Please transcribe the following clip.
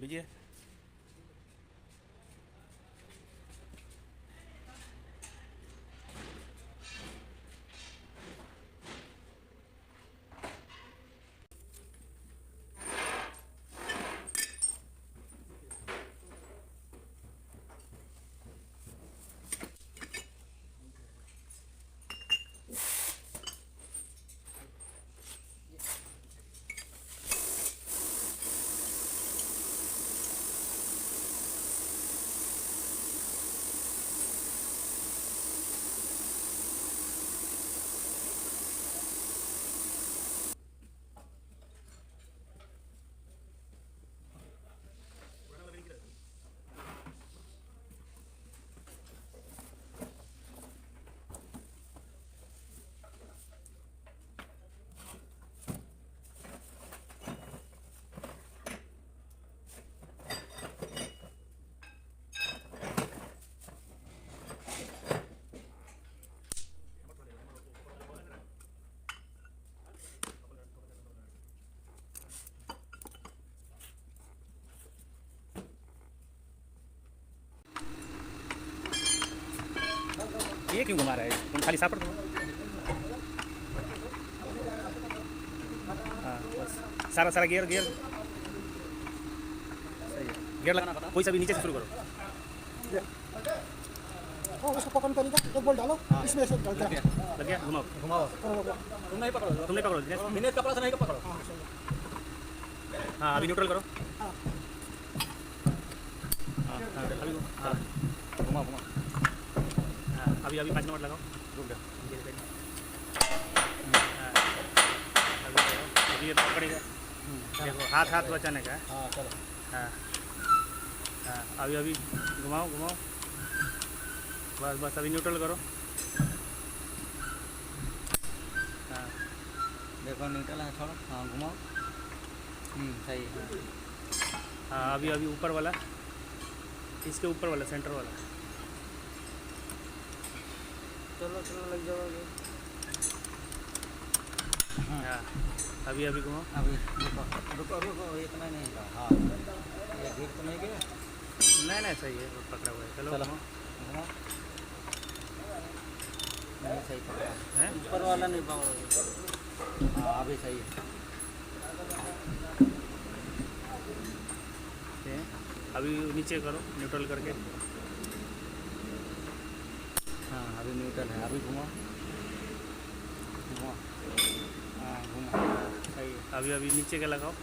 दीजिए। ये क्यों घुमा रहा है? तुम खाली सापड़ दो। हाँ बस सारा सारा गियर गियर सही है। गियर लगाना पता, कोई सा भी नीचे से शुरू करो। उसको पकड़ने का तरीका, एक बॉल डालो, इसमें से लग गया, घुमाओ घुमाओ। तुम नहीं पकड़ो, तुम नहीं पकड़ो दिनेश। दिनेश कपड़ा से नहीं पकड़ो। हाँ अभी न्यूट्रल करो। हाँ अभी हाँ घुमाओ घुमाओ। हाँ अभी 5 नंबर लगाओ। रुक जा। हाँ अभी ये पकड़ेगा। देखो हाथ हाथ बचाने का है। हाँ चलो। हाँ हाँ अभी घुमाओ घुमाओ। बस बस अभी न्यूट्रल करो। हाँ देखो न्यूट्रल है, छोड़ो। हाँ घुमाओ। सही है। हाँ अभी ऊपर वाला, इसके ऊपर वाला, सेंटर वाला। चलो चलो लग जाओगे। हाँ अभी घुमाओ। अभी रुको रुको, इतना नहीं था। हाँ ये गिर तो नहीं गया। नहीं सही है, वो पकड़ा हुआ है। चलो चलो घुमाओ। घुमाओ। नहीं सही पकड़ा हैं? ऊपर वाला नहीं पकड़ोगे। हाँ अभी सही है। अभी नीचे करो न्यूट्रल करके। हाँ अभी न्यूट्रल है। अभी घुमाओ घुमाओ। हाँ घुमाओ। सही है। अभी नीचे का लगाओ।